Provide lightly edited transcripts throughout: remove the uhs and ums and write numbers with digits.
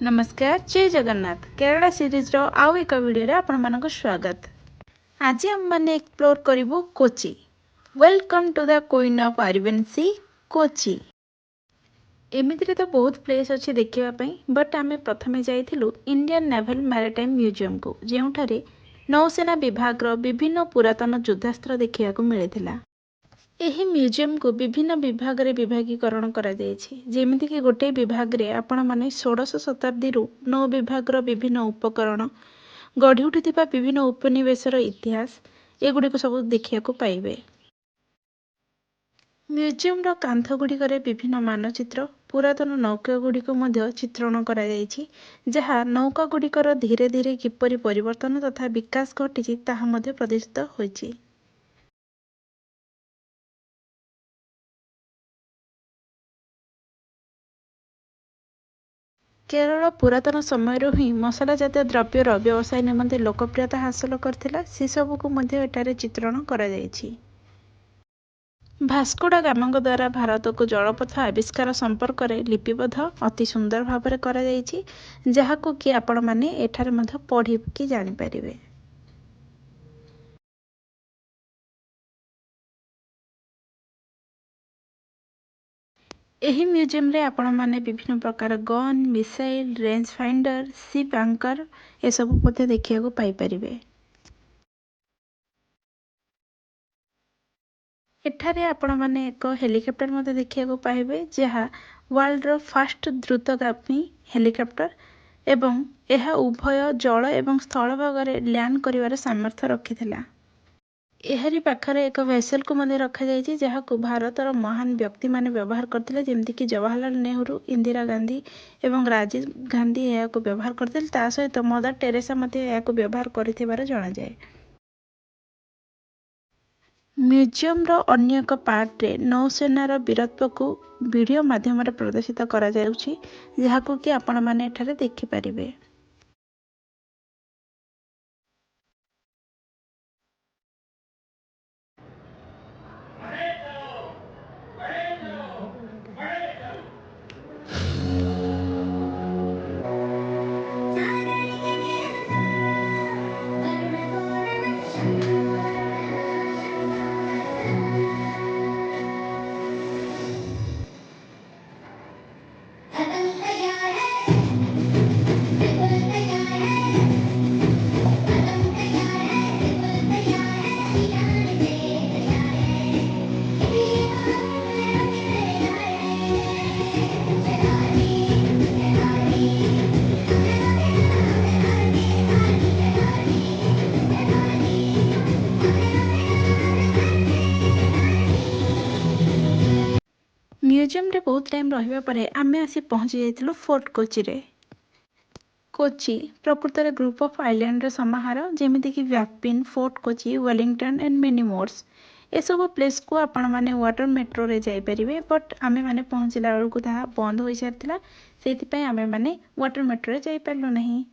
नमस्कार जय जगन्नाथ केरला सीरीज रो आउ एक वीडियो रे आपण मानको स्वागत। आज हम माने एक्सप्लोर करिवो Kochi. Welcome to the queen of Arabian sea Kochi. एमितिरे तो बहुत प्लेस अच्छी देखिबा पई बट आमे प्रथमे जाइथिलु इंडियन नेवल मैरिटाइम म्यूजियम को जेउठारे नौसेना विभाग रो विभिन्न पुरातन युद्धास्त्र देखिया को मिलिथिला। ଏହି म्यूजियमକୁ ବିଭିନ୍ନ ବିଭାଗରେ ବିଭାଗୀକରଣ କରାଯାଇଛି। ଯେମିତିକି ଗୋଟିଏ ବିଭାଗରେ ଆପଣମାନେ 16ଶ ଶତାବ୍ଦୀରୁ ନୌ ବିଭାଗର ବିଭିନ୍ନ ଉପକରଣ ଗଢ଼ି ଉଠିଥିବା ବିଭିନ୍ନ ଉପନିବେଶର ଇତିହାସ ଏଗୁଡ଼ିକ ସବୁ ଦେଖିବାକୁ ପାଇବେ। म्यूजियमର କାନ୍ଥଗୁଡ଼ିକରେ ବିଭିନ୍ନ ମାନଚିତ୍ର ପୁରାତନ ନୌକାଗୁଡ଼ିକୁ ମଧ୍ୟ ଚିତ୍ରଣ କରାଯାଇଛି ଯାହା ନୌକାଗୁଡ଼ିକର ଧୀରେ ଧୀରେ କିପରି ପରିବର୍ତ୍ତନ ତଥା ବିକାଶ ଘଟିଛି ତାହା ମଧ୍ୟ ପ୍ରଦର୍ଶିତ ହୋଇଛି। केरल पुरातन समयରୁ ହିଁ मसला जातीय द्रव्यर व्यवसाय निमंते लोकप्रियता हासिल करथिला से सबु को मध्ये एटारे चित्रण करा जायछि। भास्को डा गामाଙ୍କ द्वारा भारत को जलपथ आविष्कार संपर्क रे लिपिबद्ध अति सुंदर भाବରେ करा जायछि जहाको कि आपण माने एठारे मध्ये पढि कि जानि परिबे। ଏହି म्यूजियम रे आपण माने विभिन्न प्रकार gun missile range finder ship anchor ए सब मध्ये देखिया को पाई परिबे। एठारे आपण माने एक हेलिकॉप्टर मध्ये देखिया को पाइबे जहा वर्ल्ड रो फर्स्ट द्रुतगामी हेलिकॉप्टर एवं यह उभय जल एवं स्थल भागरे लैंड करिवार सामर्थ्य रखिथिला। एहरी पाखरे एक वेसल को मध्ये रखा जायछि जहा को भारतर महान व्यक्ति माने व्यवहार करथिले जेमति कि जवाहरलाल नेहरू इंदिरा गांधी एवं राजीव गांधी एहा को व्यवहार करथिले ता सहित मदर टेरेसा मध्ये एहा को व्यवहार करिथिबार जणा जाय। म्यूजियम रो अन्य एक पार्ट रे नौसेनार वीरत्व को वीडियो माध्यम रे प्रदर्शित करा जाउछि जहाको कि आपण माने एठारे देखि परिबे। म्यूजियम रे बहुत टाइम रहिबा परे आमे आसी पहुंची जाइथिलु फोर्ट कोची रे। कोची प्रकृत रे ग्रुप ऑफ आइलैंड रे समाहार जेमिति कि व्यापिन fort Kochi Wellington and many मोर्स ए सब प्लेस को आपण माने वाटर मेट्रो रे जाई परिबे बट आमे माने पहुंचिला बेलकु ता बंद होई सारथिला सेति पय आमे माने वाटर मेट्रो रे जाई परलु नहीं।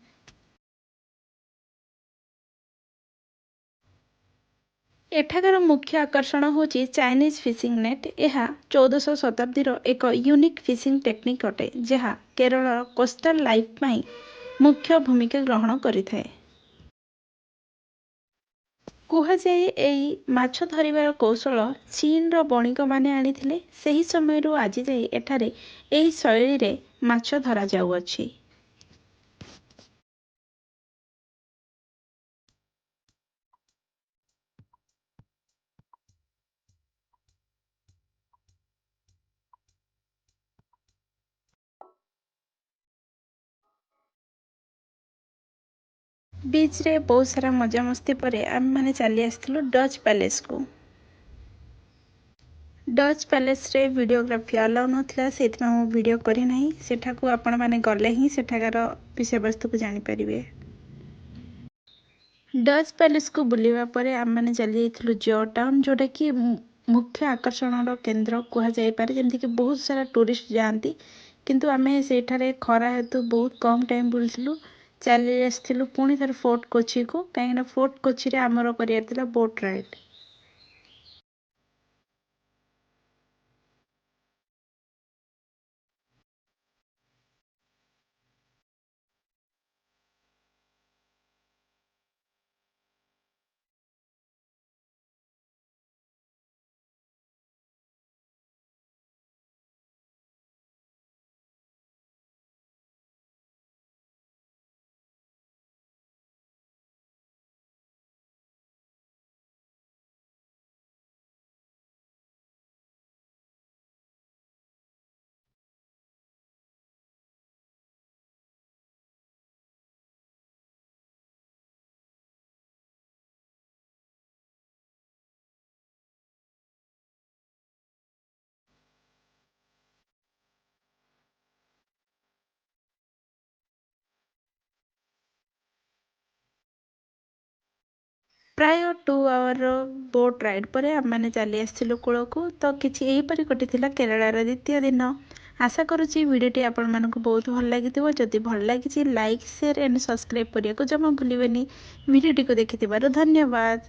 एठाकार मुख्य आकर्षण होची चाइनीज फिशिंग नेट। यह 1400 शताब्दी रो एक यूनिक फिशिंग टेक्निक अटे जहा केरल कोस्टल लाइफ पई मुख्य भूमिका ग्रहण करिथाए। कुहा जाए एई माछ धरिबार कौशल चीन रो बणिक माने आनिथिले सही समय रो आज जाए एठारे एई शैली रे माछ धरा जाउअछि। बीच रे बहुत सारा मजा मस्ती परे आम माने चली आसथिलु डच पैलेस को। डच पैलेस रे वीडियोग्राफी अलाउ नथिला सेति मु वीडियो करी नाही सेठा को आपण माने गले ही सेठाकार विषय वस्तु को जानि परिबे। डच पैलेस को बुलिबा परे आम माने चली जाइथिलु जॉर्ज टाउन जोटा कि मुख्य आकर्षण रो केंद्र कुहा जाय पारे जेमति कि बहुत सारा टूरिस्ट जांती किंतु आमे सेठारे खरा हेतु बहुत कम टाइम बुलथिलु चली आसथिलु पुणी थर फोर्ट कोची को काहेना फोर्ट कोची रे हमरो करियर थिला बोट राइड। प्राय 2 आवर बोट राइड पर आम चली आसलु कूल को। तो किसी यहीपरि कटिला केरलार द्वितीय दिन। आशा करुँची भिडटी आपण मानक बहुत भल लगी। जदि भल लगी लाइक शेयर एंड सब्सक्राइब करने को जमा भूलें। भिडटी को देखि धन्यवाद।